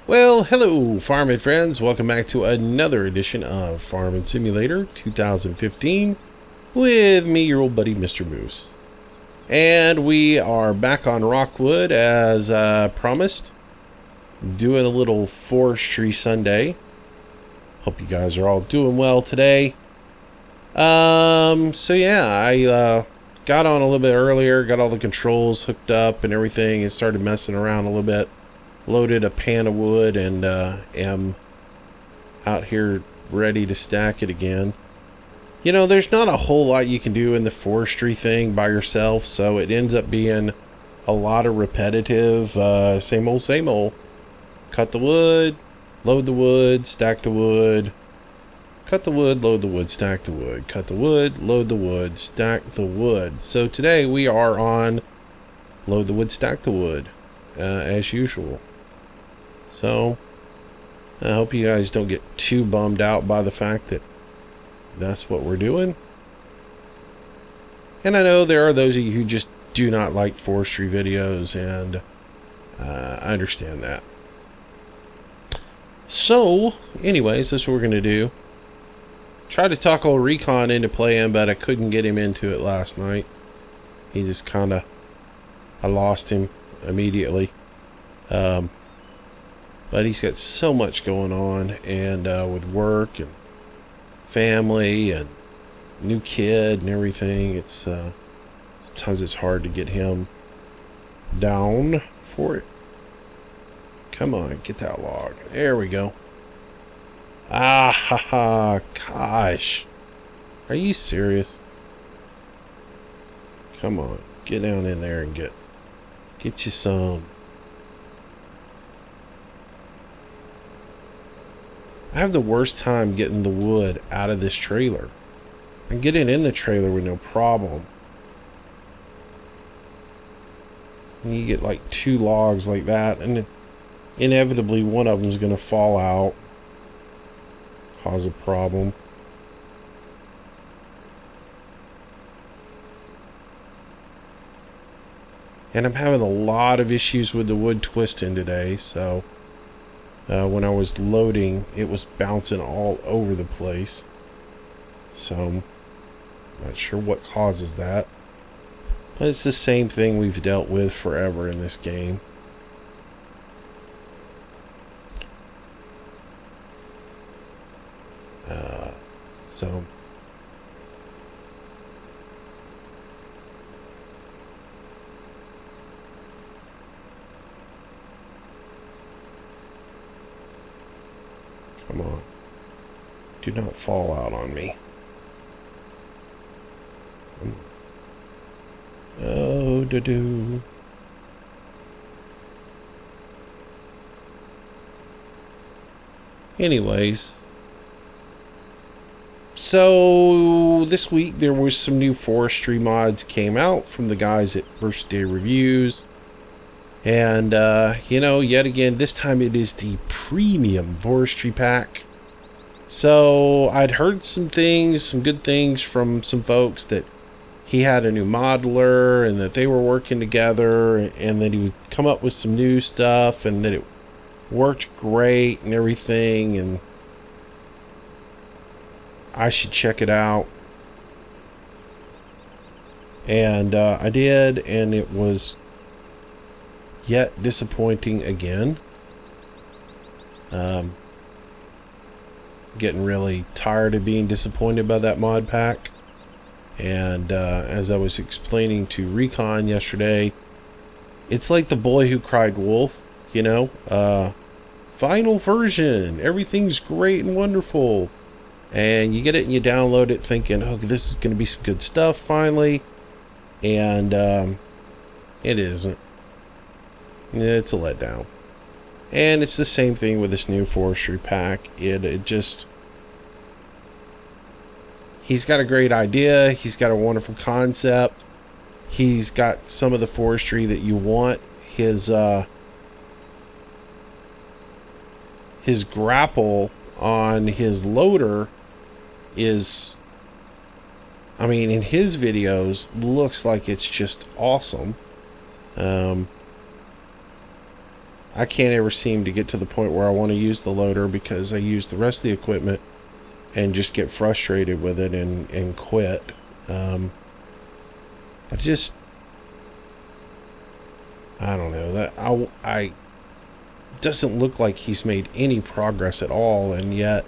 Well, hello, farming friends. Welcome back to another edition of Farming Simulator 2015 with me, your old buddy, Mistermoose. And we are back on Rockwood as promised, doing a little Forestry Sunday. Hope you guys are all doing well today. So yeah, I got on a little bit earlier, got all the controls hooked up and everything, and started messing around a little bit. Loaded a pan of wood and am out here ready to stack it again. You know, there's not a whole lot you can do in the forestry thing by yourself, so it ends up being a lot of repetitive, same old. Cut the wood, load the wood, stack the wood, cut the wood, load the wood, stack the wood, cut the wood, load the wood, stack the wood. So today we are on load the wood, stack the wood, as usual. So, I hope you guys don't get too bummed out by the fact that that's what we're doing. And I know there are those of you who just do not like forestry videos, and I understand that. So, anyways, that's what we're going to do. Tried to talk old Recon into playing, but I couldn't get him into it last night. He just kind of, I lost him immediately. But he's got so much going on, and with work and family and new kid and everything, it's sometimes it's hard to get him down for it. Come on, get that log. There we go. Ah, ha, ha, gosh. Are you serious? Come on, get down in there and get you some. I have the worst time getting the wood out of this trailer. I can get it in the trailer with no problem. And you get like 2 logs like that, and inevitably one of them is going to fall out, cause a problem. And I'm having a lot of issues with the wood twisting today, so when I was loading, it was bouncing all over the place. So, not sure what causes that. But it's the same thing we've dealt with forever in this game. So, come on. Do not fall out on me. Oh, do. Anyways. So, this week there was some new forestry mods came out from the guys at First Day Reviews. And, you know, yet again, this time it is the premium forestry pack. So, I'd heard some things, some good things from some folks that he had a new modeler and that they were working together and that he would come up with some new stuff and that it worked great and everything, and I should check it out. And I did, and it was yet disappointing again. Getting really tired of being disappointed by that mod pack. And as I was explaining to Recon yesterday, it's like the boy who cried wolf, you know. Final version, everything's great and wonderful. And you get it and you download it thinking, oh, this is going to be some good stuff finally. And it isn't. It's a letdown. And it's the same thing with this new forestry pack. It just... He's got a great idea. He's got a wonderful concept. He's got some of the forestry that you want. His grapple on his loader is, I mean, in his videos, looks like it's just awesome. I can't ever seem to get to the point where I want to use the loader because I use the rest of the equipment and just get frustrated with it and quit. I don't know, that I doesn't look like he's made any progress at all, and yet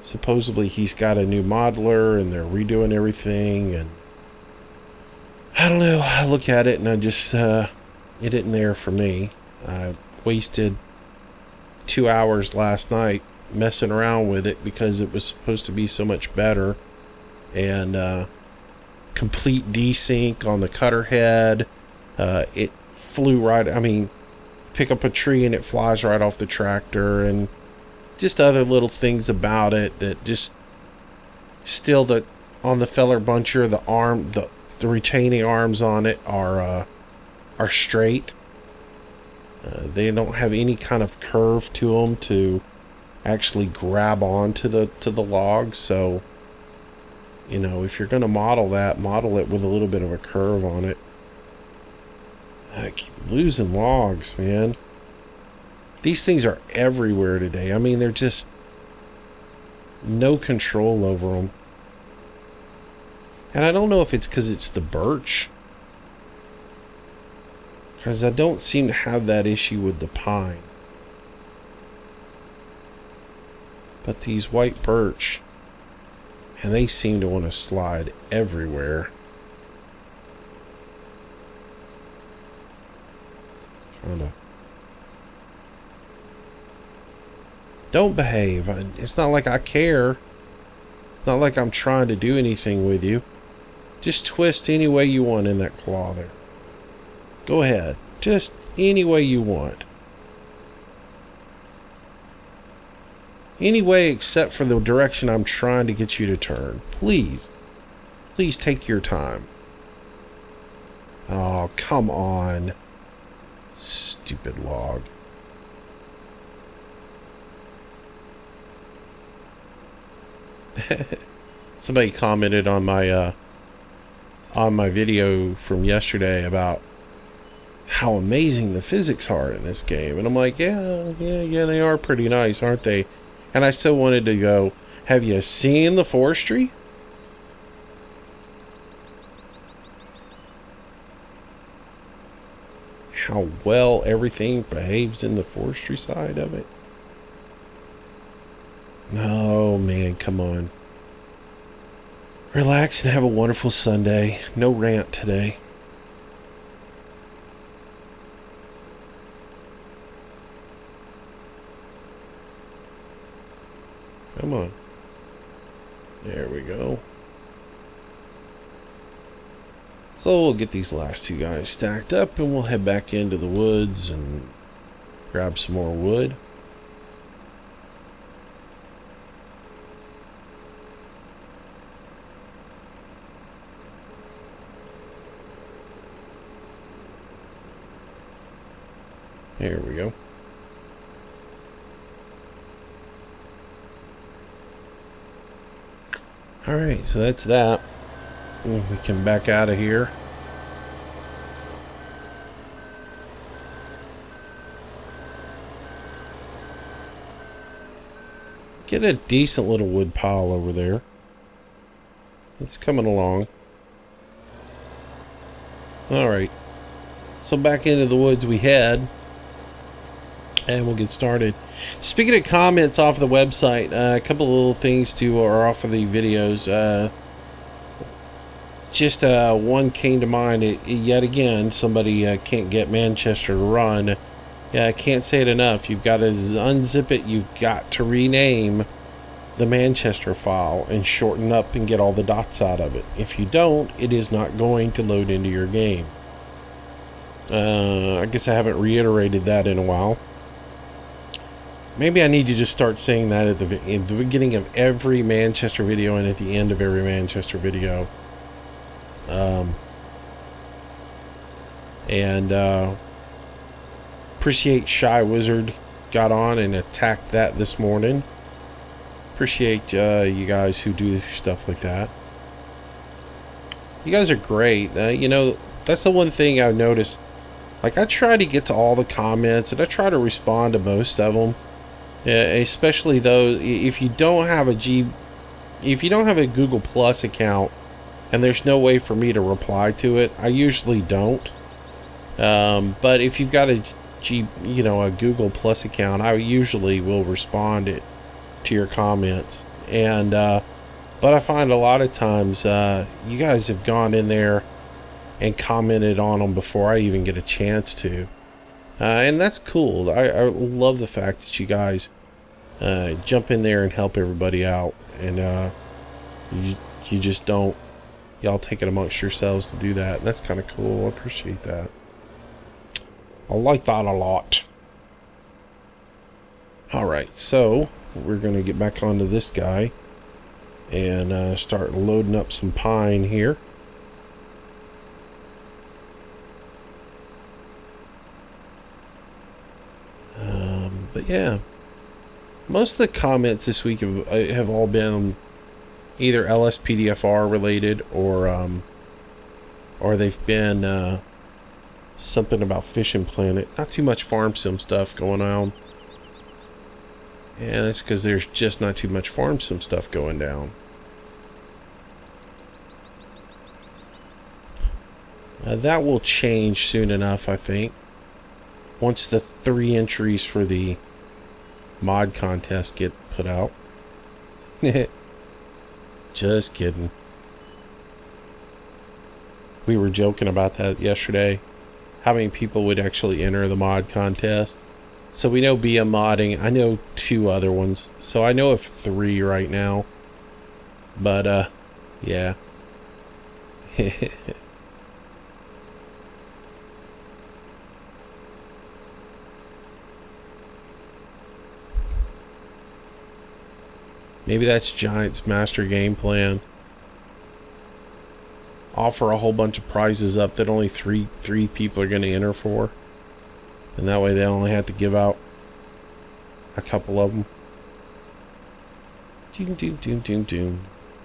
supposedly he's got a new modeler and they're redoing everything, and I don't know, I look at it and I just it isn't there for me. I wasted 2 hours last night messing around with it because it was supposed to be so much better, and complete desync on the cutter head. It flew right, I mean, pick up a tree and it flies right off the tractor, and just other little things about it that just still, the on the feller buncher, the arm, the retaining arms on it are straight. They don't have any kind of curve to them to actually grab onto the log. So, you know, if you're going to model it with a little bit of a curve on it. I keep losing logs, man. These things are everywhere today. I mean, they're just no control over them. And I don't know if it's because it's the birch, because I don't seem to have that issue with the pine. But these white birch, and they seem to want to slide everywhere. Don't behave. It's not like I care. It's not like I'm trying to do anything with you. Just twist any way you want in that claw there. Go ahead. Just any way you want. Any way except for the direction I'm trying to get you to turn. Please. Please take your time. Oh, come on. Stupid log. Somebody commented on my video from yesterday about how amazing the physics are in this game, and I'm like, yeah, they are pretty nice, aren't they? And I still wanted to go, have you seen the Forestry? How well everything behaves in the Forestry side of it. Oh man, come on. Relax and have a wonderful Sunday. No rant today. Come on. There we go. So we'll get these last two guys stacked up and we'll head back into the woods and grab some more wood. There we go. Alright, so that's that. We can back out of here. Get a decent little wood pile over there. It's coming along. Alright. So back into the woods we head. And we'll get started. Speaking of comments off the website, a couple of little things are off of the videos. Just one came to mind. Yet again, somebody can't get Manchester to run. Yeah, I can't say it enough. You've got to unzip it. You've got to rename the Manchester file and shorten up and get all the dots out of it. If you don't, it is not going to load into your game. I guess I haven't reiterated that in a while. Maybe I need to just start saying that at the beginning of every Manchester video and at the end of every Manchester video. Appreciate Shy Wizard got on and attacked that this morning. Appreciate you guys who do stuff like that. You guys are great. You know, that's the one thing I've noticed Like, I try to get to all the comments, and I try to respond to most of them. Especially though, if you don't have a Google Plus account, and there's no way for me to reply to it, I usually don't. But if you've got a Google Plus account, I usually will respond to your comments. And but I find a lot of times you guys have gone in there and commented on them before I even get a chance to. And that's cool. I love the fact that you guys jump in there and help everybody out. And you just don't, y'all take it amongst yourselves to do that. And that's kind of cool. I appreciate that. I like that a lot. Alright, so we're going to get back onto this guy and start loading up some pine here. But yeah, most of the comments this week have all been either LSPDFR related or they've been something about Fishing Planet. Not too much farm sim stuff going on, and it's because there's just not too much farm sim stuff going down. That will change soon enough, I think. Once the 3 entries for the mod contest get put out. Just kidding. We were joking about that yesterday. How many people would actually enter the mod contest? So we know BM Modding. I know 2 other ones. So I know of 3 right now. But, yeah. Maybe that's Giant's master game plan. Offer a whole bunch of prizes up that only three people are going to enter for. And that way they only have to give out a couple of them. Doom, doom, doom, doom, doom.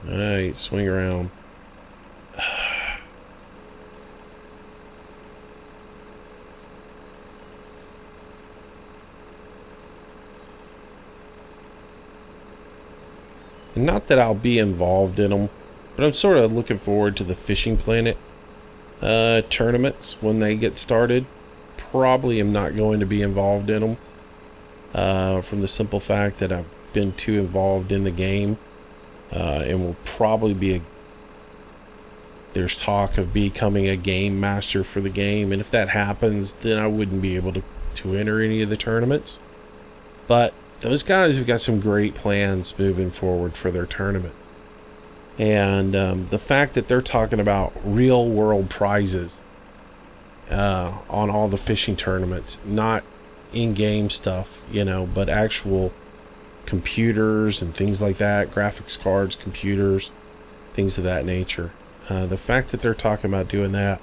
Alright, swing around. And not that I'll be involved in them, but I'm sort of looking forward to the Fishing Planet tournaments when they get started. Probably am not going to be involved in them from the simple fact that I've been too involved in the game, and will probably be there's talk of becoming a game master for the game, and if that happens, then I wouldn't be able to enter any of the tournaments. But those guys have got some great plans moving forward for their tournament. And the fact that they're talking about real world prizes on all the fishing tournaments, not in-game stuff, but actual computers and things like that, graphics cards, computers, things of that nature. The fact that they're talking about doing that,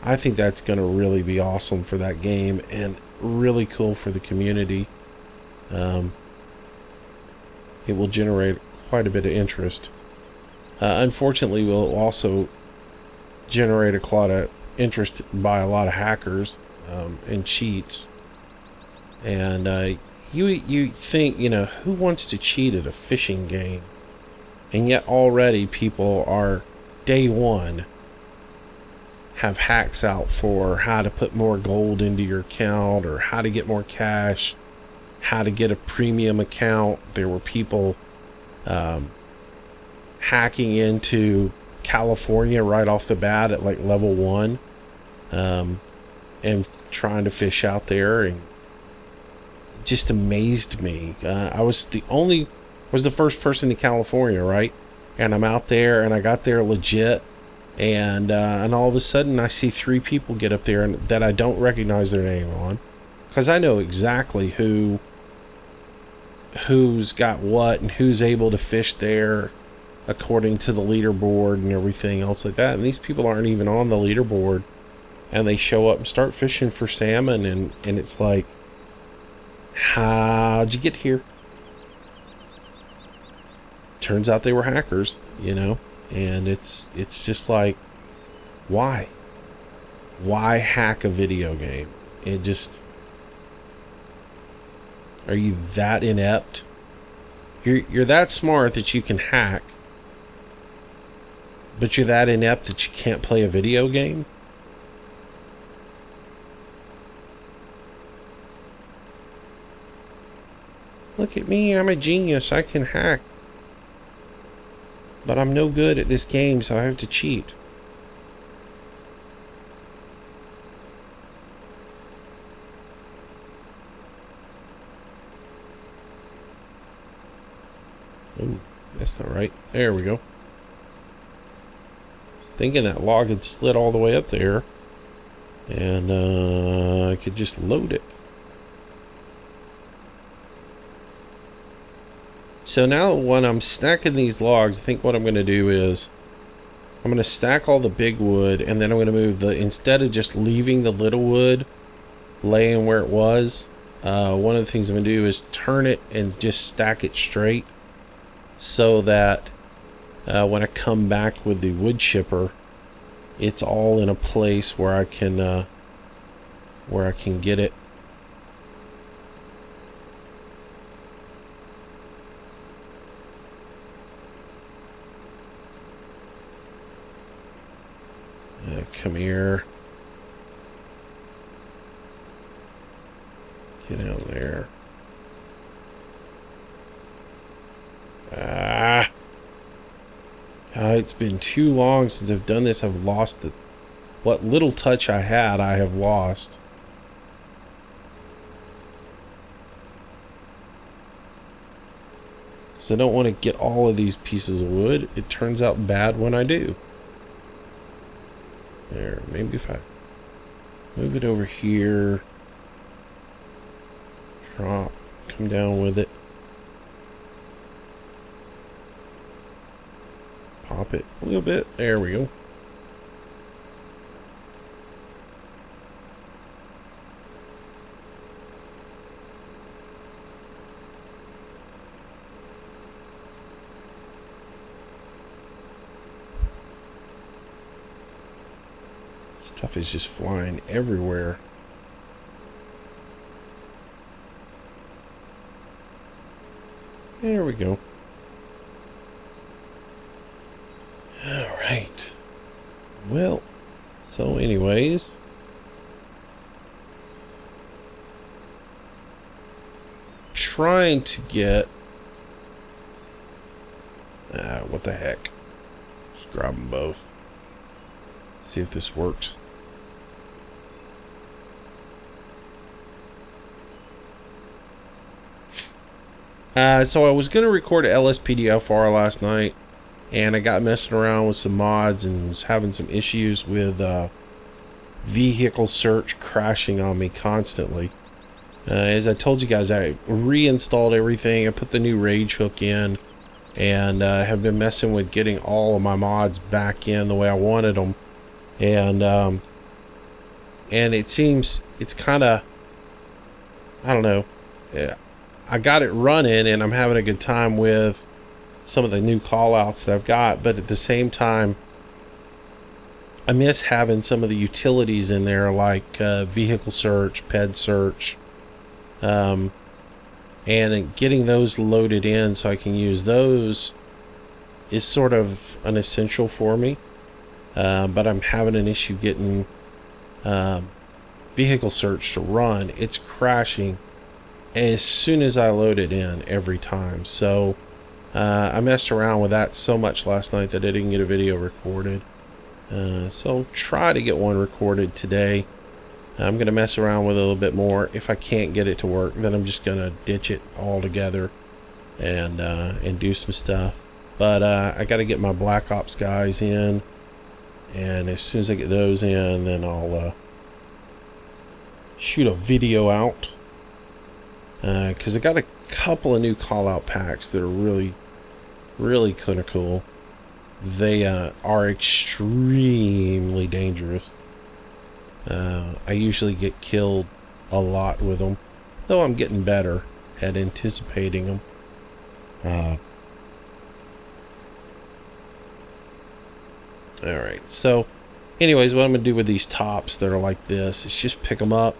I think that's going to really be awesome for that game and really cool for the community. It will generate quite a bit of interest. Unfortunately, will also generate a lot of interest by a lot of hackers and cheats. And you think, who wants to cheat at a fishing game? And yet already people are, day one, have hacks out for how to put more gold into your account or how to get more cash, how to get a premium account. There were people hacking into California right off the bat at like level 1 and trying to fish out there, and it just amazed me. I was the first person to California, right? And I'm out there, and I got there legit, and all of a sudden I see 3 people get up there and that I don't recognize their name on, because I know exactly who's got what and who's able to fish there according to the leaderboard and everything else like that. And these people aren't even on the leaderboard, and they show up and start fishing for salmon, and it's like, how'd you get here? Turns out they were hackers, and it's just like, why hack a video game? It just... Are you that inept? You're that smart that you can hack, but you're that inept that you can't play a video game? Look at me, I'm a genius, I can hack. But I'm no good at this game, so I have to cheat. Ooh, that's not right. There we go. I was thinking that log had slid all the way up there, and I could just load it. So now when I'm stacking these logs, I think what I'm going to do is I'm going to stack all the big wood, and then I'm going to move the, instead of just leaving the little wood laying where it was, one of the things I'm going to do is turn it and just stack it straight, so that when I come back with the wood chipper, it's all in a place where I can get it. Come here. Get out there. It's been too long since I've done this. I've lost it. What little touch I had, I have lost. So I don't want to get all of these pieces of wood. It turns out bad when I do. There, maybe if I move it over here, drop, come down with it, pop it a little bit, there we go. Stuff is just flying everywhere. There we go. Alright. Well, so anyways, trying to get what the heck, just grab them both, see if this works. So I was going to record a LSPDFR last night, and I got messing around with some mods and was having some issues with vehicle search crashing on me constantly. As I told you guys, I reinstalled everything. I put the new rage hook in, and have been messing with getting all of my mods back in the way I wanted them. And it seems it's kind of, I don't know. I got it running, and I'm having a good time with some of the new callouts that I've got, but at the same time, I miss having some of the utilities in there, like vehicle search, ped search, and getting those loaded in so I can use those is sort of an essential for me. But I'm having an issue getting vehicle search to run. It's crashing as soon as I load it in every time. So I messed around with that so much last night that I didn't get a video recorded. So I'll try to get one recorded today. I'm going to mess around with it a little bit more. If I can't get it to work, then I'm just going to ditch it altogether and do some stuff. But I got to get my Black Ops guys in, and as soon as I get those in, then I'll shoot a video out. Because I got a couple of new call-out packs that are really, really kind of cool. They are extremely dangerous. I usually get killed a lot with them, though I'm getting better at anticipating them. Alright, so anyways, what I'm going to do with these tops that are like this is just pick them up,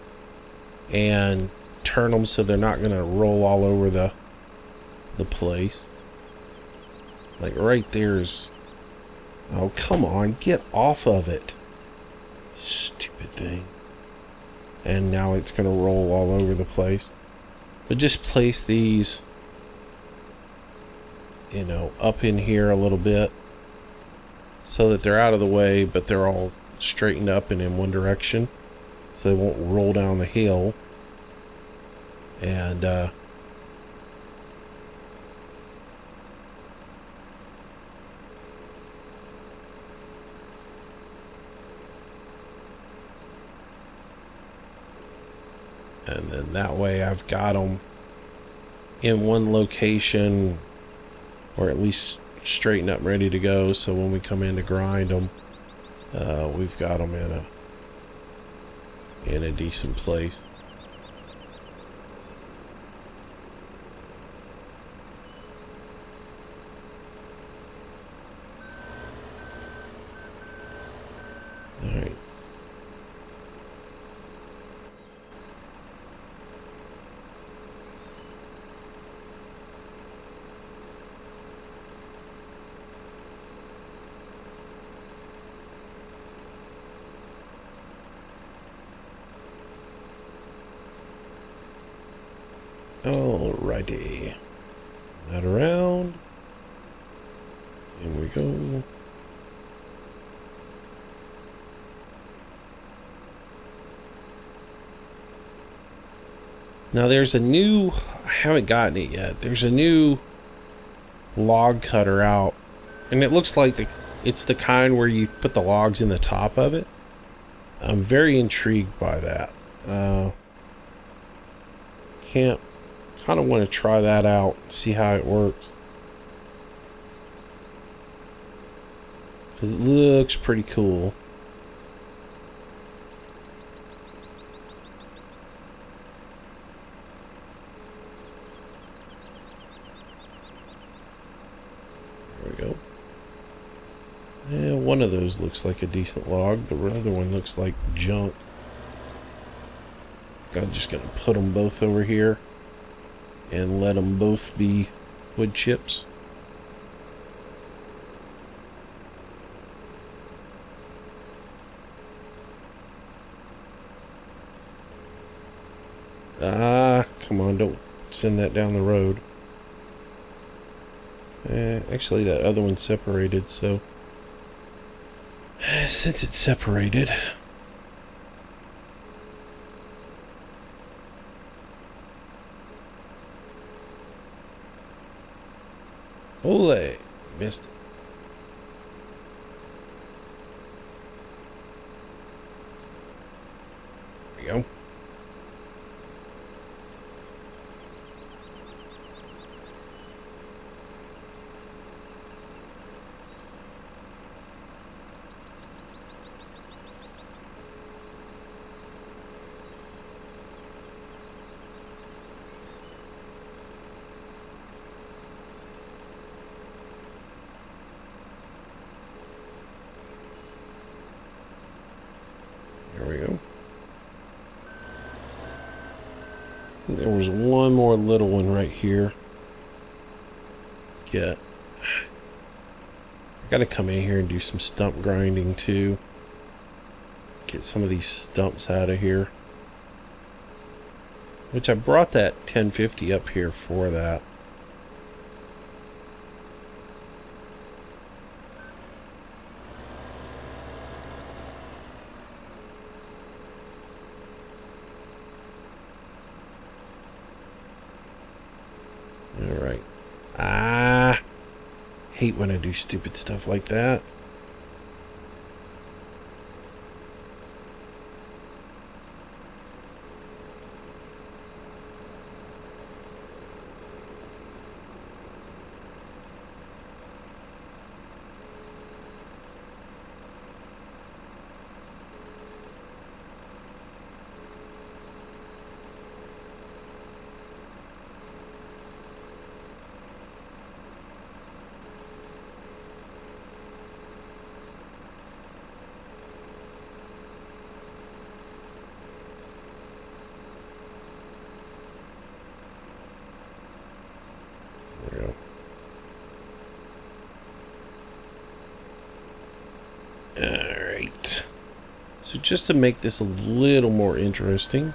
and turn them so they're not going to roll all over the place. Like right there's... Oh, come on, get off of it. Stupid thing. And now it's going to roll all over the place. But just place these, you know, up in here a little bit so that they're out of the way, but they're all straightened up and in one direction so they won't roll down the hill. And then that way I've got them in one location, or at least straightened up, ready to go, so when we come in to grind them, we've got them in a decent place. Alright. Alrighty. That around. In we go. Now there's a new, I haven't gotten it yet, there's a new log cutter out, and it looks like it's the kind where you put the logs in the top of it. I'm very intrigued by that. Kind of want to try that out, see how it works. Because it looks pretty cool. There we go. And one of those looks like a decent log. The other one looks like junk. I'm just going to put them both over here and let them both be wood chips. Come on, don't send that down the road. Actually, that other one's separated, so since it's separated, ole, missed it. There we go. There we go. There was one more little one right here. I gotta come in here and do some stump grinding too. Get some of these stumps out of here. Which I brought that 1050 up here for that. Alright. Hate when I do stupid stuff like that. There we go. Alright. So just to make this a little more interesting,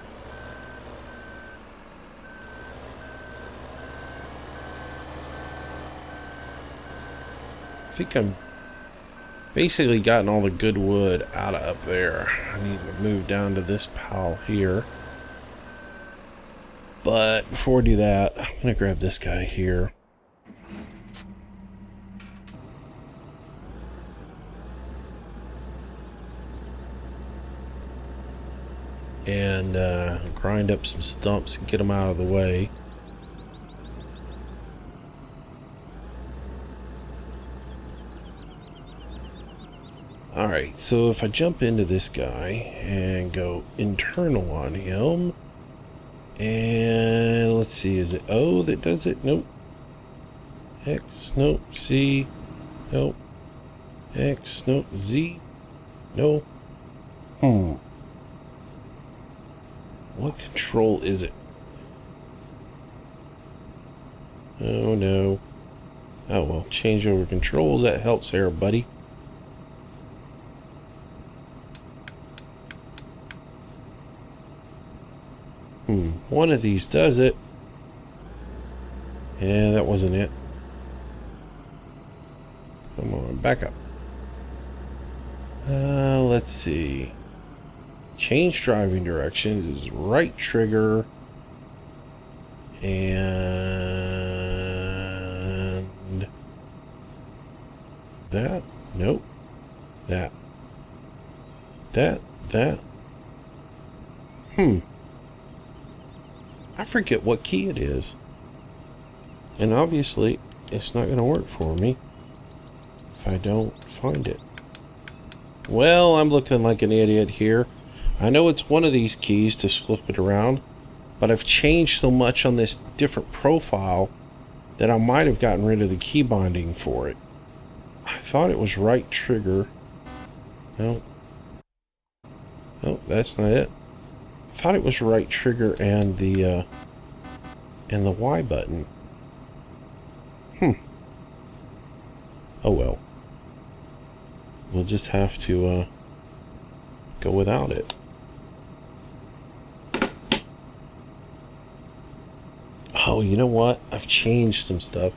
I think I'm basically gotten all the good wood out of up there. I need to move down to this pile here. But before I do that, I'm going to grab this guy here. And grind up some stumps and get them out of the way. Alright, so if I jump into this guy and go internal on him, and let's see, is it O that does it? Nope. X, nope. C, nope. X, nope. Z, no. What control is it? Oh no. Oh well, change over controls, that helps there, buddy. One of these does it. Yeah, that wasn't it. Come on, back up. Let's see. Change driving directions is right trigger. And that. Nope. That. That. I forget what key it is. And obviously, it's not going to work for me if I don't find it. Well, I'm looking like an idiot here. I know it's one of these keys to flip it around, but I've changed so much on this different profile that I might have gotten rid of the key binding for it. I thought it was right trigger. No. No, that's not it. I thought it was right trigger and the Y button. Oh well. We'll just have to go without it. Oh, you know what? I've changed some stuff.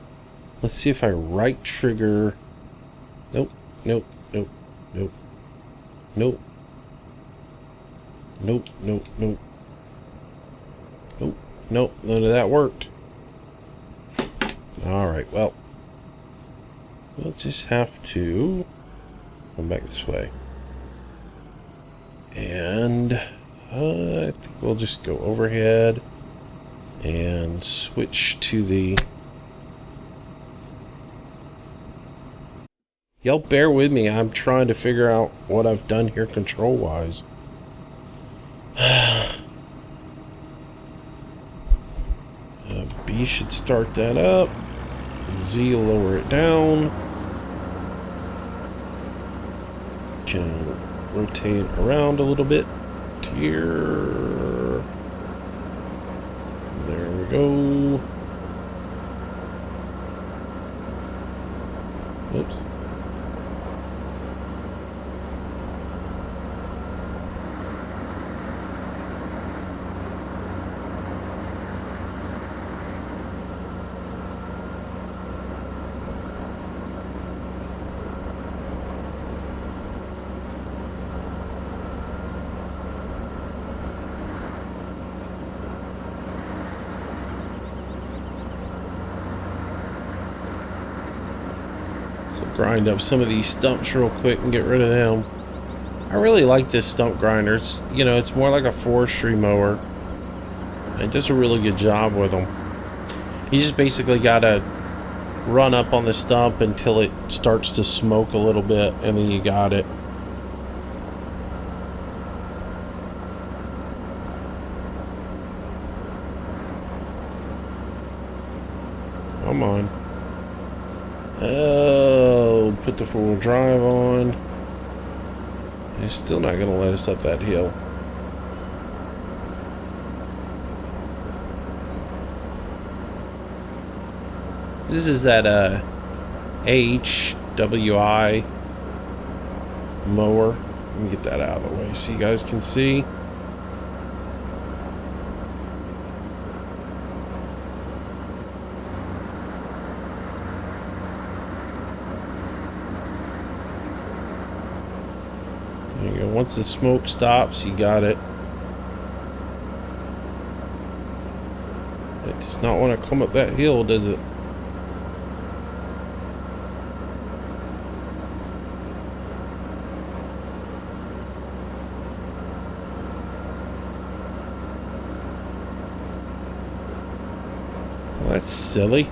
Let's see if I right trigger. Nope. Nope. Nope. Nope. Nope. Nope. Nope. Nope. Nope. Nope. None of that worked. Alright, well. We'll just have to come back this way. And I think we'll just go overhead and switch to the... Y'all bear with me, I'm trying to figure out what I've done here control-wise. B should start that up. Z will lower it down. Can rotate around a little bit here. There we go. Oops. Grind up some of these stumps real quick and get rid of them. I really like this stump grinder. It's, you know, it's more like a forestry mower. It does a really good job with them. You just basically gotta run up on the stump until it starts to smoke a little bit, and then you got it. Come on. Oh, put the four-wheel drive on. It's still not going to let us up that hill. This is that HWI mower. Let me get that out of the way so you guys can see. There you go. Once the smoke stops, you got it. It does not want to come up that hill, does it? Well, that's silly.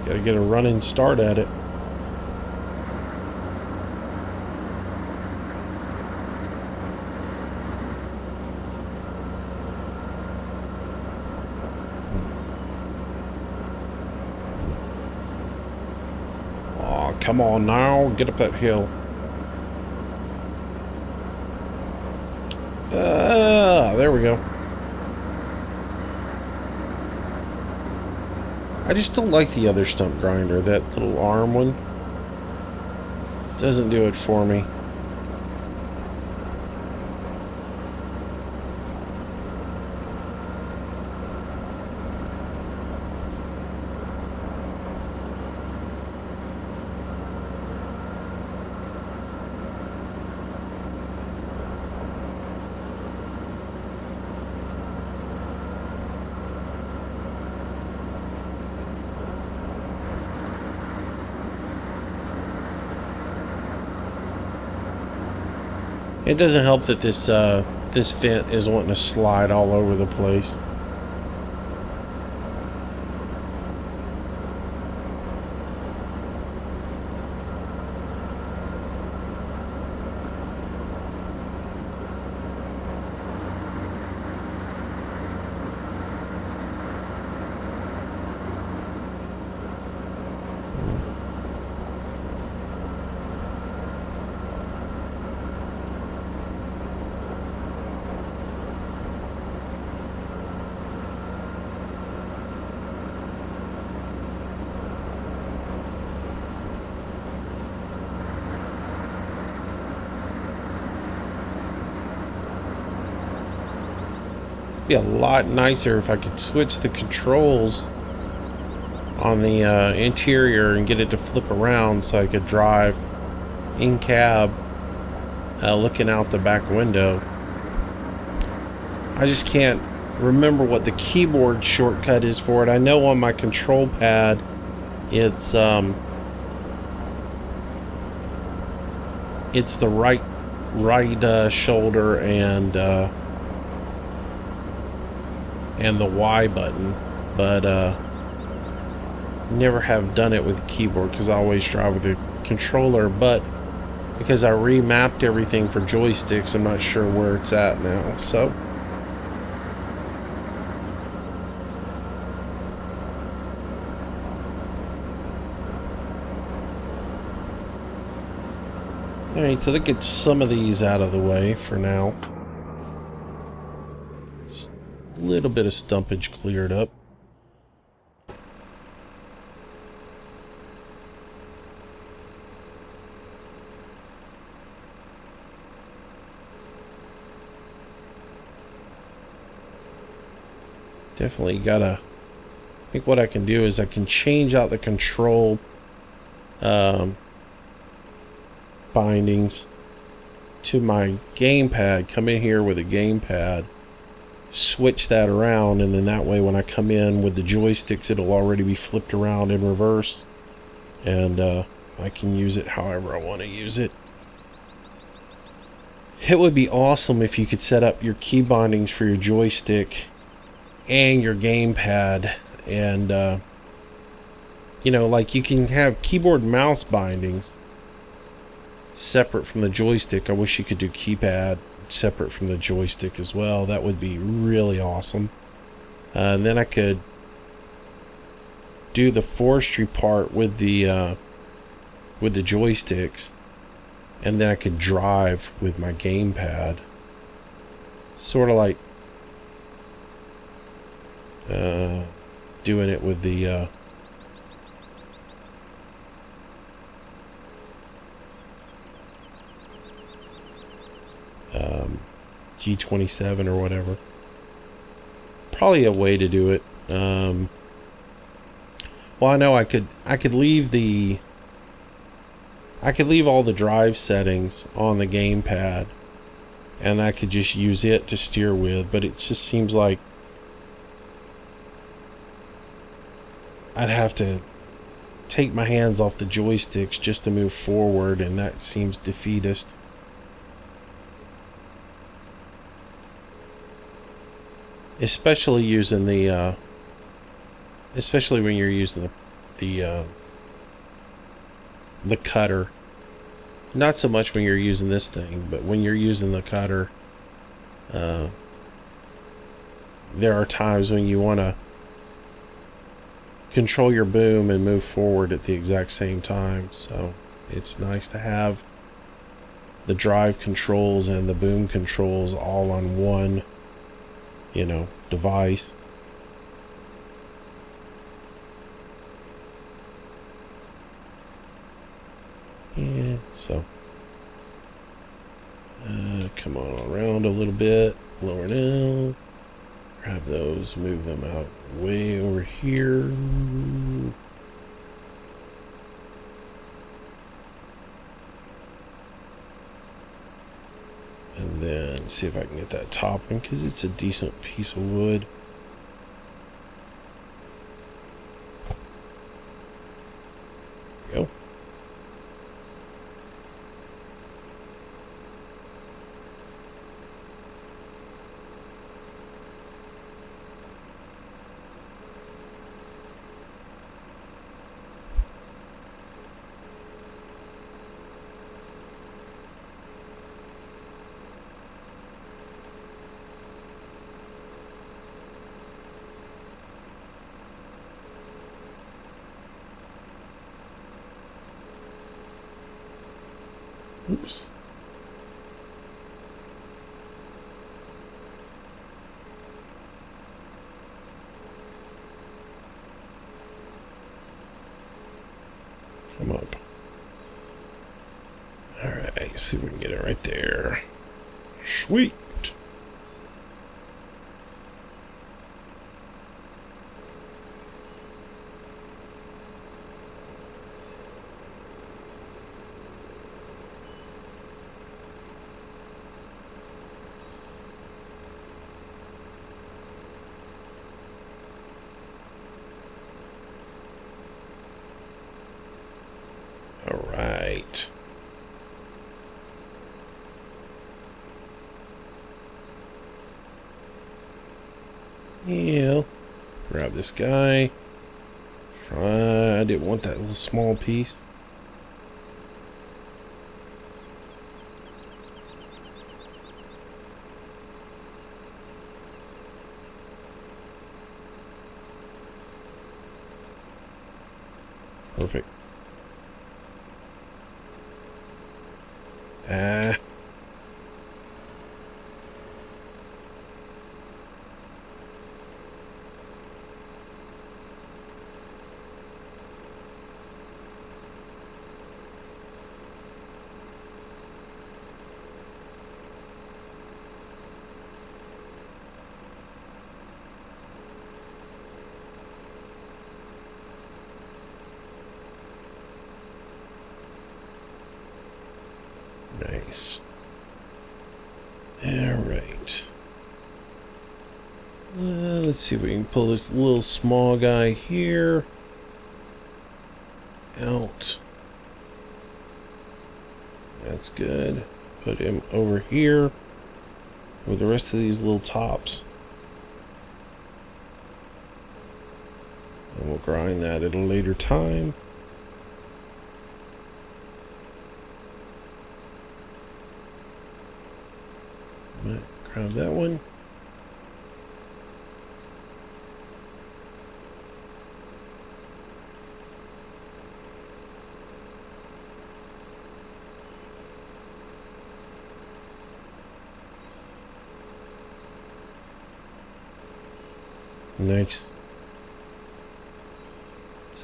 Gotta get a running start at it. Oh, come on now, get up that hill. There we go. I just don't like the other stump grinder, that little arm one. Doesn't do it for me. It doesn't help that this vent is wanting to slide all over the place. Be a lot nicer if I could switch the controls on the interior and get it to flip around so I could drive in cab looking out the back window. I just can't remember what the keyboard shortcut is for it. I know on my control pad it's the right shoulder and the Y button, but never have done it with the keyboard because I always drive with the controller. But because I remapped everything for joysticks, I'm not sure where it's at now. So alright, so that gets some of these out of the way for now. A little bit of stumpage cleared up. Definitely gotta, I think what I can do is I can change out the control bindings to my gamepad, come in here with a gamepad, switch that around, and then that way when I come in with the joysticks it'll already be flipped around in reverse, and I can use it however I want to use it. It would be awesome if you could set up your key bindings for your joystick and your gamepad, and you know, like you can have keyboard and mouse bindings separate from the joystick. I wish you could do keypad separate from the joystick as well. That would be really awesome. And then I could do the forestry part with the joysticks, and then I could drive with my gamepad. Sort of like doing it with the G27 or whatever. Probably a way to do it. Well, I know I could leave all the drive settings on the gamepad, and I could just use it to steer with, but it just seems like I'd have to take my hands off the joysticks just to move forward, and that seems defeatist. Especially using the especially when you're using the cutter. Not so much when you're using this thing, but when you're using the cutter, there are times when you want to control your boom and move forward at the exact same time. So it's nice to have the drive controls and the boom controls all on one, device. And so come on around a little bit, lower down, grab those, move them out way over here. And then see if I can get that top one, because it's a decent piece of wood. There we go. Oops. Come up. Alright, see if we can get it right there. Sweet. Alright. Yeah. Grab this guy. I didn't want that little small piece. Perfect. Nice. Alright. Let's see if we can pull this little small guy here out. That's good. Put him over here with the rest of these little tops. And we'll grind that at a later time. Grab that one. Nice.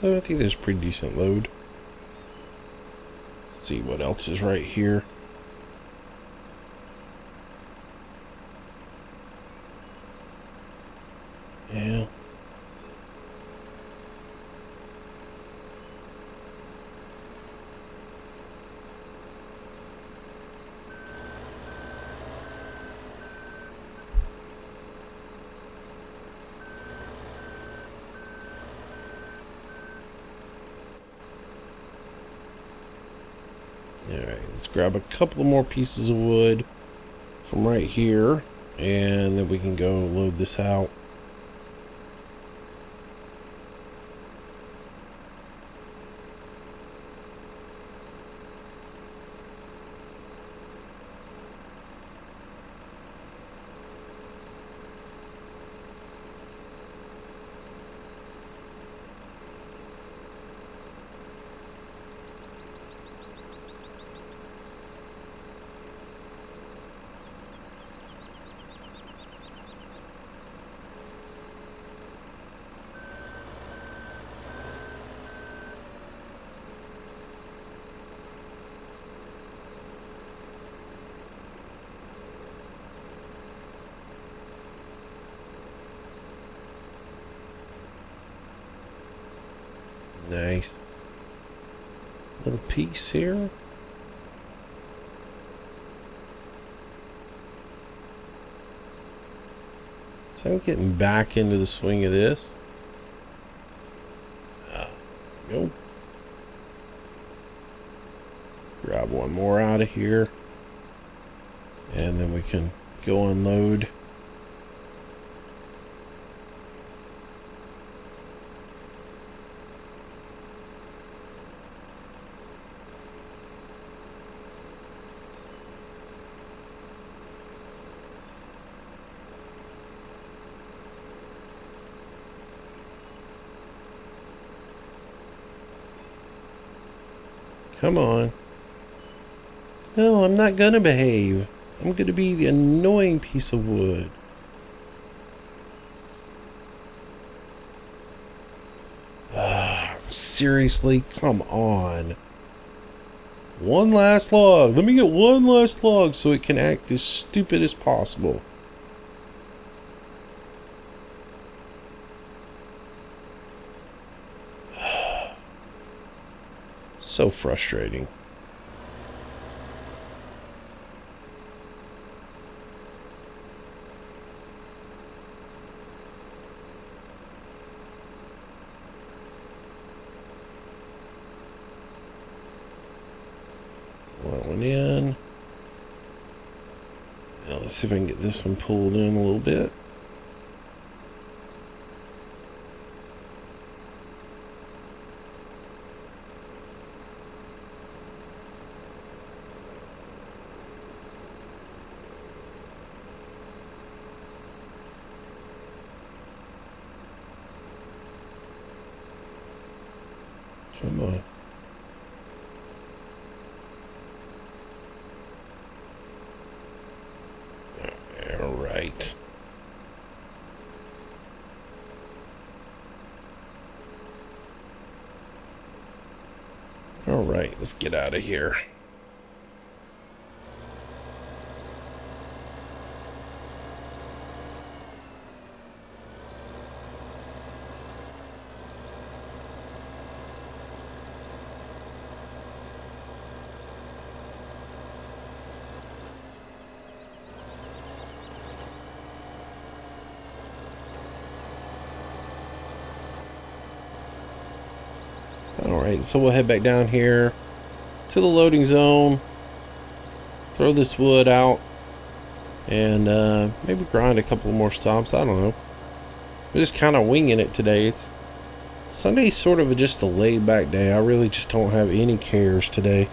So I think there's a pretty decent load. Let's see what else is right here. Yeah. Alright, let's grab a couple more pieces of wood from right here, and then we can go load this out. Nice. Little piece here. So I'm getting back into the swing of this. Go. Grab one more out of here. And then we can go unload. Come on. No, I'm not gonna behave. I'm gonna be the annoying piece of wood. Seriously? Come on. One last log. Let me get one last log so it can act as stupid as possible. So frustrating. That one in. Now let's see if I can get this one pulled in a little bit. Come on. All right. All right, let's get out of here. Alright, so we'll head back down here to the loading zone, throw this wood out, and maybe grind a couple more stumps. I don't know. We're just kind of winging it today. Sunday's sort of just a laid back day. I really just don't have any cares today.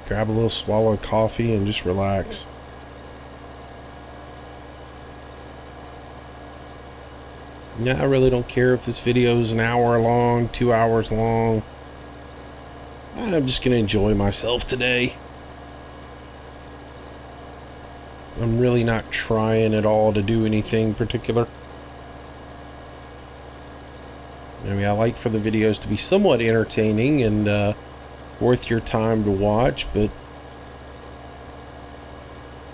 Grab a little swallow of coffee and just relax. Yeah, I really don't care if this video is an hour long, 2 hours long. I'm just going to enjoy myself today. I'm really not trying at all to do anything particular. I mean, I like for the videos to be somewhat entertaining and worth your time to watch, but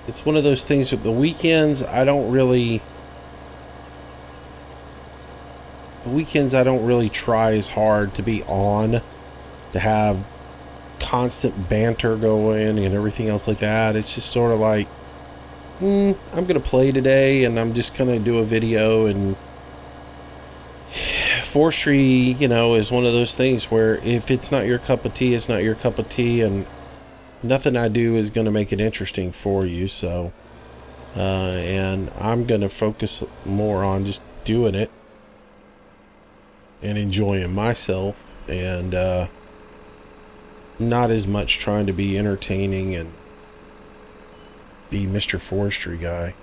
it's one of those things with the weekends. I don't really try as hard to be on, to have constant banter going and everything else like that. It's just sort of like, I'm gonna play today and I'm just gonna do a video. And forestry, is one of those things where if it's not your cup of tea, it's not your cup of tea, and nothing I do is gonna make it interesting for you. So and I'm gonna focus more on just doing it and enjoying myself, and not as much trying to be entertaining and be Mr. Forestry guy.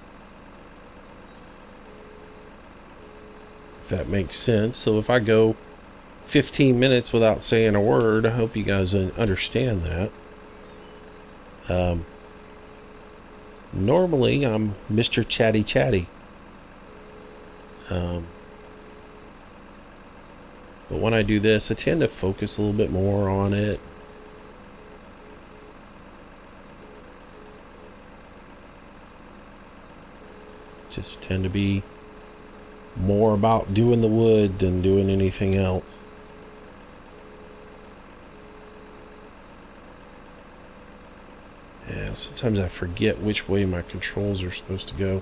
If that makes sense. So if I go 15 minutes without saying a word, I hope you guys understand that. Normally I'm Mr. Chatty Chatty. But when I do this, I tend to focus a little bit more on it. Just tend to be more about doing the wood than doing anything else. Yeah, sometimes I forget which way my controls are supposed to go.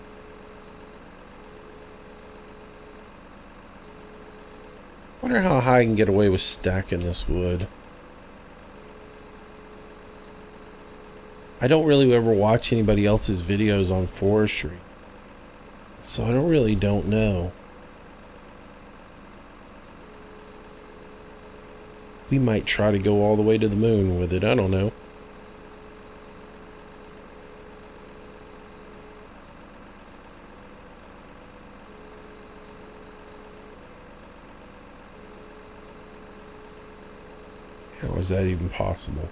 Wonder how high I can get away with stacking this wood. I don't really ever watch anybody else's videos on forestry, so I don't know. We might try to go all the way to the moon with it, I don't know. How is that even possible?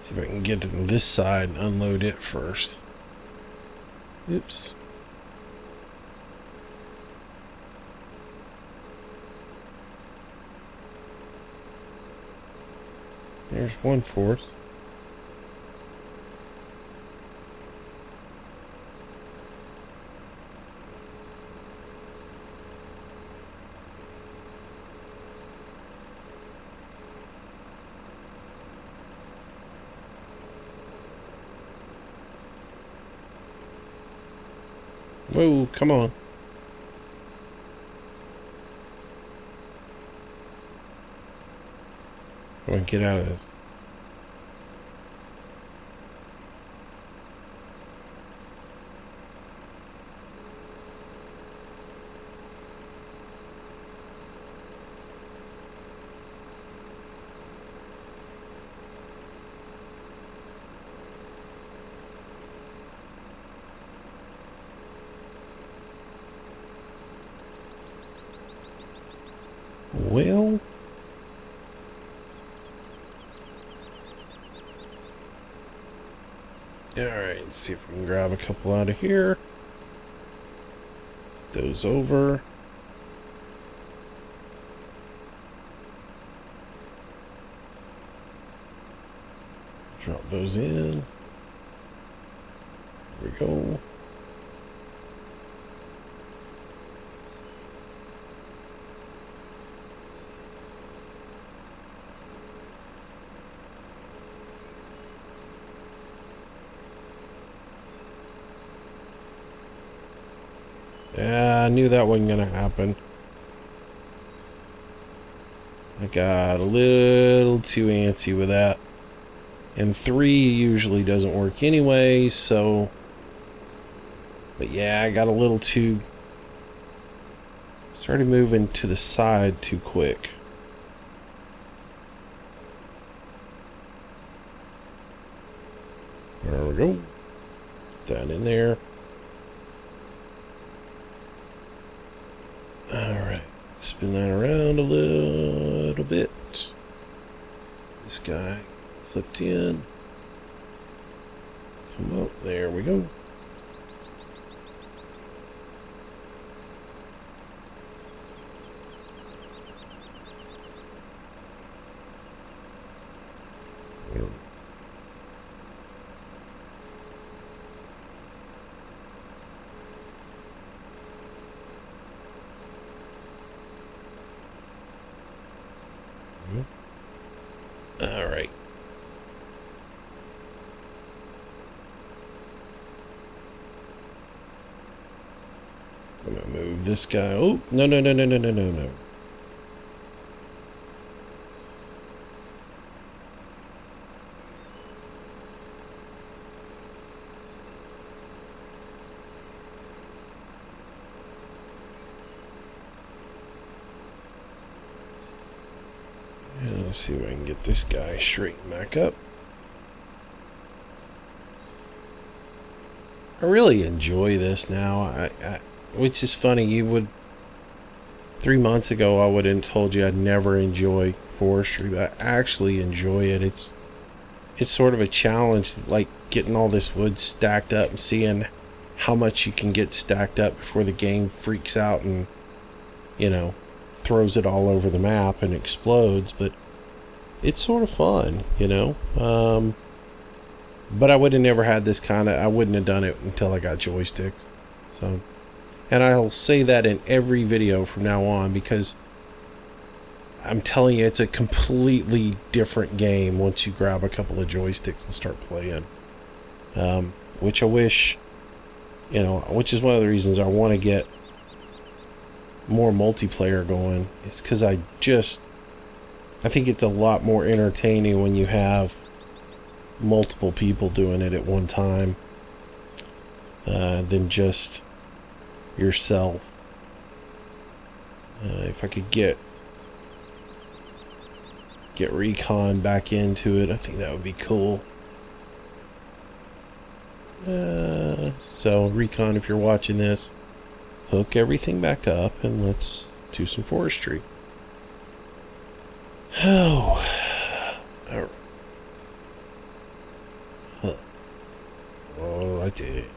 See if I can get to this side and unload it first. Oops. There's one force. Whoa, come on. Come on, get out of this. Well, alright, let's see if we can grab a couple out of here. those over. Drop those in. There we go. Yeah, I knew that wasn't gonna happen. I got a little too antsy with that. And 3 usually doesn't work anyway, so... But yeah, I got a little too... Started moving to the side too quick. There we go. Put that in there. Alright, spin that around a little bit. This guy flipped in. Come up, there we go. Alright. I'm gonna move this guy. Oh, no. Let's see if I can get this guy straightened back up. I really enjoy this now. Which is funny. You would 3 months ago I would have told you I'd never enjoy forestry, but I actually enjoy it. It's sort of a challenge, like getting all this wood stacked up and seeing how much you can get stacked up before the game freaks out and, you know, throws it all over the map and explodes. But it's sort of fun, you know. But I would have never had this kind of... I wouldn't have done it until I got joysticks. So, and I'll say that in every video from now on, because I'm telling you, it's a completely different game once you grab a couple of joysticks and start playing. Which I wish, you know, which is one of the reasons I want to get more multiplayer going. It's because I think it's a lot more entertaining when you have multiple people doing it at one time than just yourself. If I could get recon back into it, I think that would be cool. So recon, if you're watching this, hook everything back up and let's do some forestry. Oh, oh, I did it.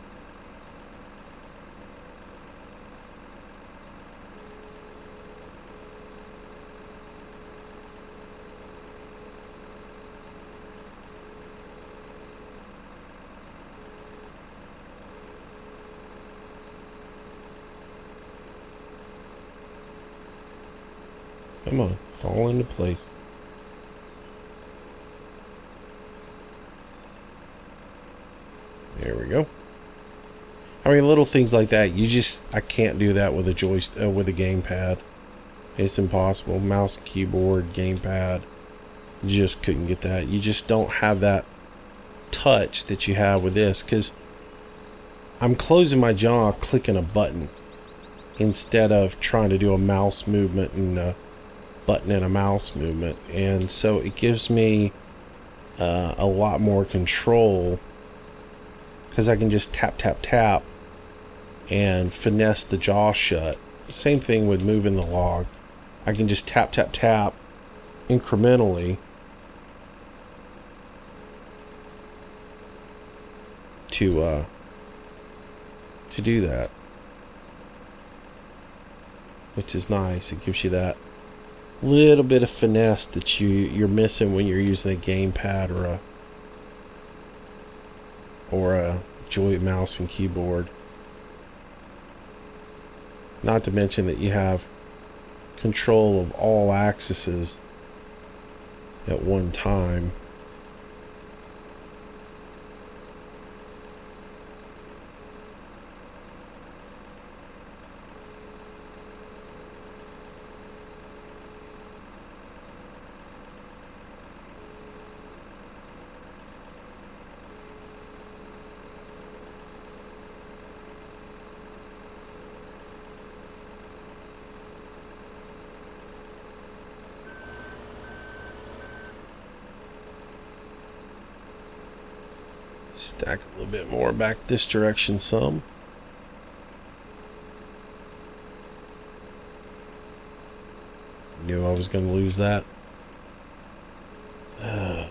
Come on, fall into place. There we go. I mean, little things like that. I can't do that with a with a gamepad. It's impossible. Mouse, keyboard, gamepad. Just couldn't get that. You just don't have that touch that you have with this, because I'm closing my jaw clicking a button instead of trying to do a mouse movement and a button and a mouse movement, and so it gives me a lot more control, because I can just tap and finesse the jaw shut. Same thing with moving the log. I can just tap incrementally to do that. which is nice. It gives you that little bit of finesse that you're missing when you're using a gamepad or a Joy mouse and keyboard. Not to mention that you have control of all axes at one time. Stack a little bit more back this direction some. Knew I was going to lose that. Right.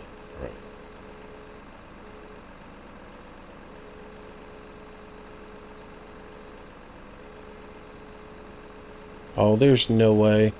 Oh, there's no way.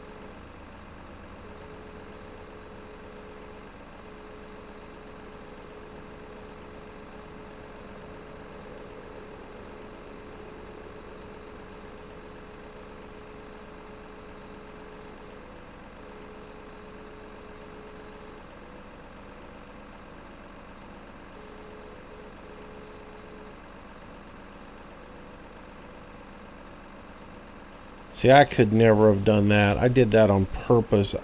See, I could never have done that. I did that on purpose.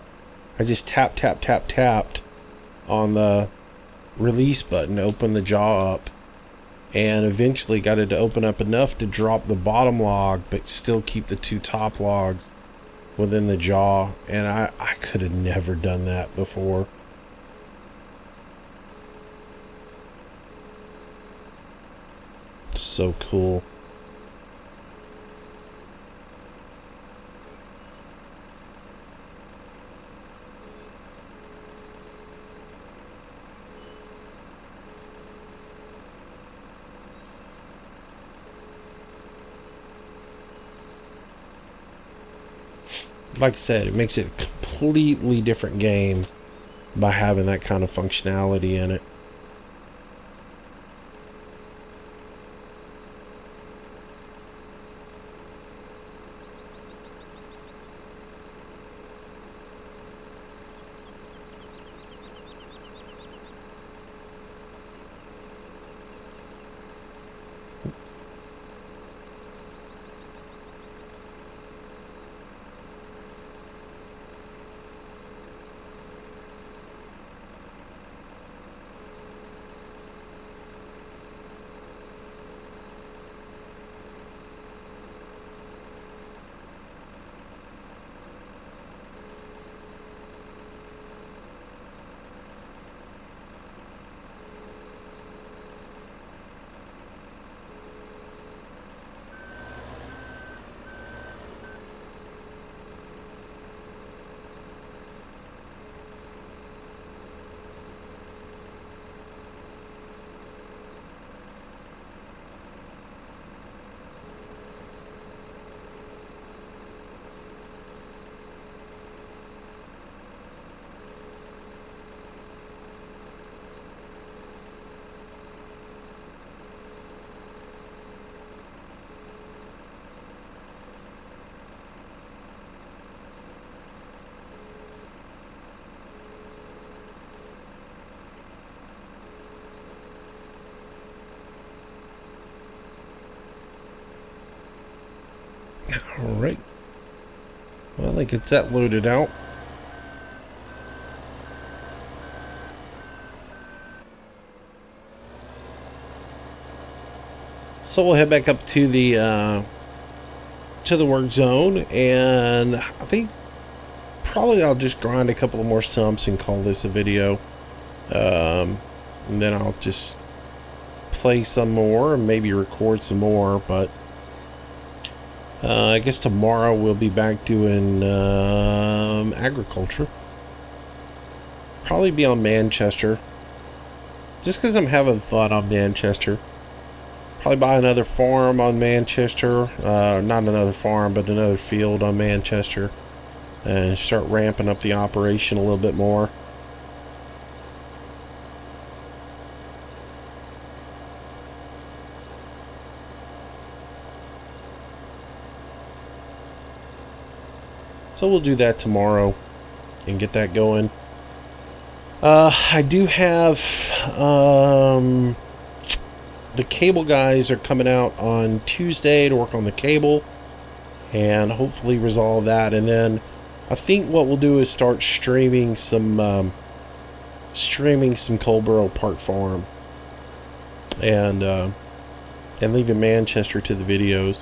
I just tapped on the release button to open the jaw up, and eventually got it to open up enough to drop the bottom log, but still keep the two top logs within the jaw. And I could have never done that before. So cool. Like I said, it makes it a completely different game by having that kind of functionality in it. Alright. Well, it gets that loaded out. So we'll head back up to the work zone, and I think probably I'll just grind a couple of more stumps and call this a video. And then I'll just play some more and maybe record some more, but I guess tomorrow we'll be back doing agriculture. Probably be on Manchester. Just because I'm having fun on Manchester. Probably buy another farm on Manchester. Not another farm, but another field on Manchester. And start ramping up the operation a little bit more. So we'll do that tomorrow and get that going. I do have the cable guys are coming out on Tuesday to work on the cable and hopefully resolve that. And then I think what we'll do is start streaming some Colborough Park Farm and leaving Manchester to the videos.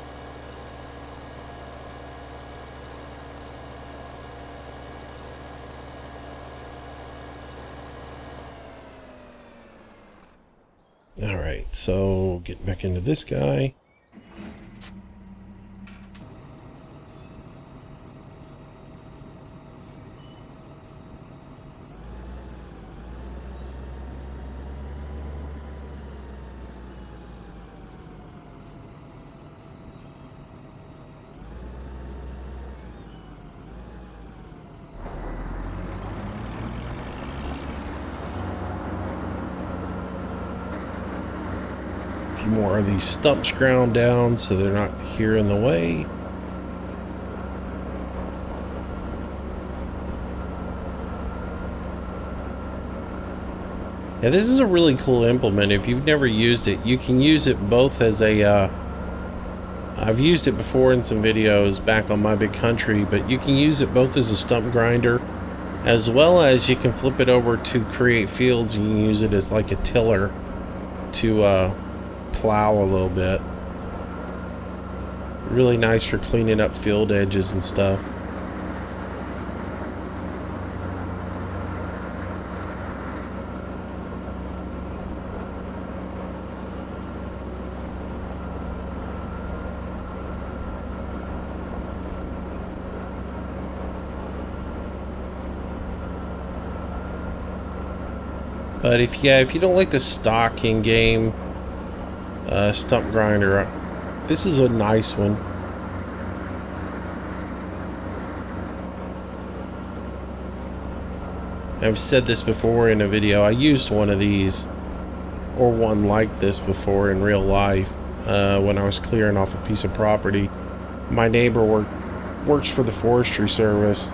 Alright, so getting back into this guy. More of these stumps ground down so they're not here in the way. Yeah, this is a really cool implement. If you've never used it, you can use it both as a I've used it before in some videos back on My Big Country, but you can use it both as a stump grinder as well as you can flip it over to create fields and you can use it as like a tiller to plow a little bit. Really nice for cleaning up field edges and stuff. But if you don't like the stock in-game stump grinder, this is a nice one. I've said this before in a video. I used one of these or one like this before in real life when I was clearing off a piece of property. My neighbor works for the Forestry service,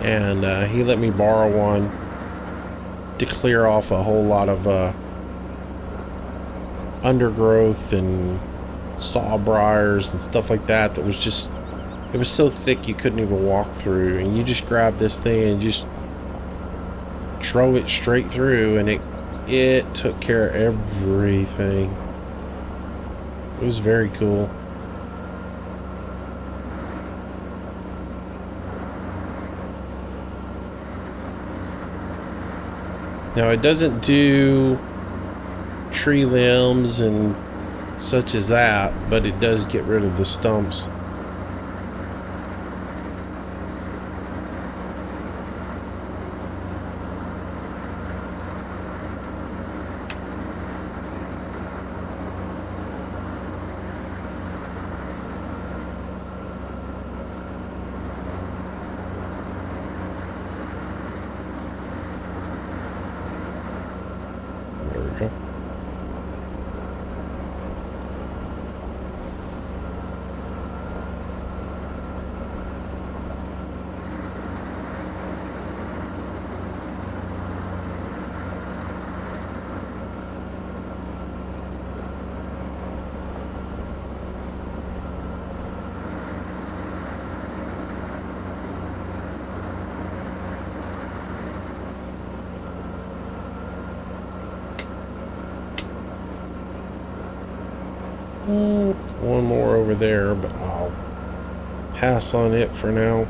and he let me borrow one to clear off a whole lot of undergrowth and sawbriars and stuff like that was just, it was so thick you couldn't even walk through, and you just grab this thing and just drove it straight through, and it took care of everything. It was very cool. Now it doesn't do tree limbs and such as that, but it does get rid of the stumps. There we go. One more over there, but I'll pass on it for now.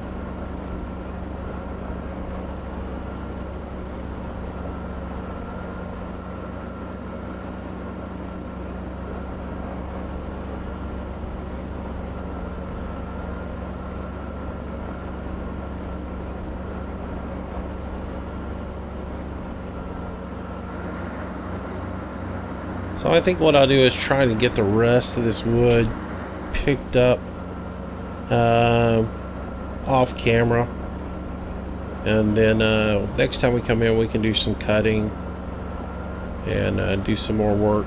So I think what I'll do is try to get the rest of this wood picked up off camera, and then next time we come in we can do some cutting and do some more work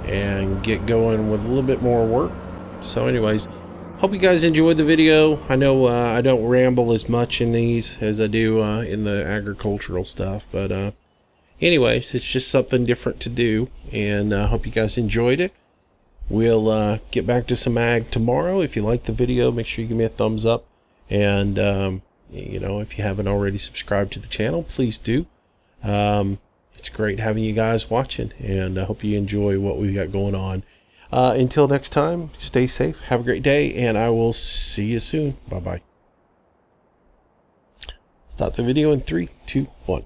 and get going with a little bit more work. So anyways, hope you guys enjoyed the video. I know I don't ramble as much in these as I do in the agricultural stuff, but anyways, it's just something different to do, and I hope you guys enjoyed it. We'll get back to some ag tomorrow. If you like the video, make sure you give me a thumbs up, and you know, if you haven't already subscribed to the channel, please do. It's great having you guys watching, and I hope you enjoy what we've got going on. Until next time, stay safe, have a great day, and I will see you soon. Bye bye. Stop the video in 3, 2, 1.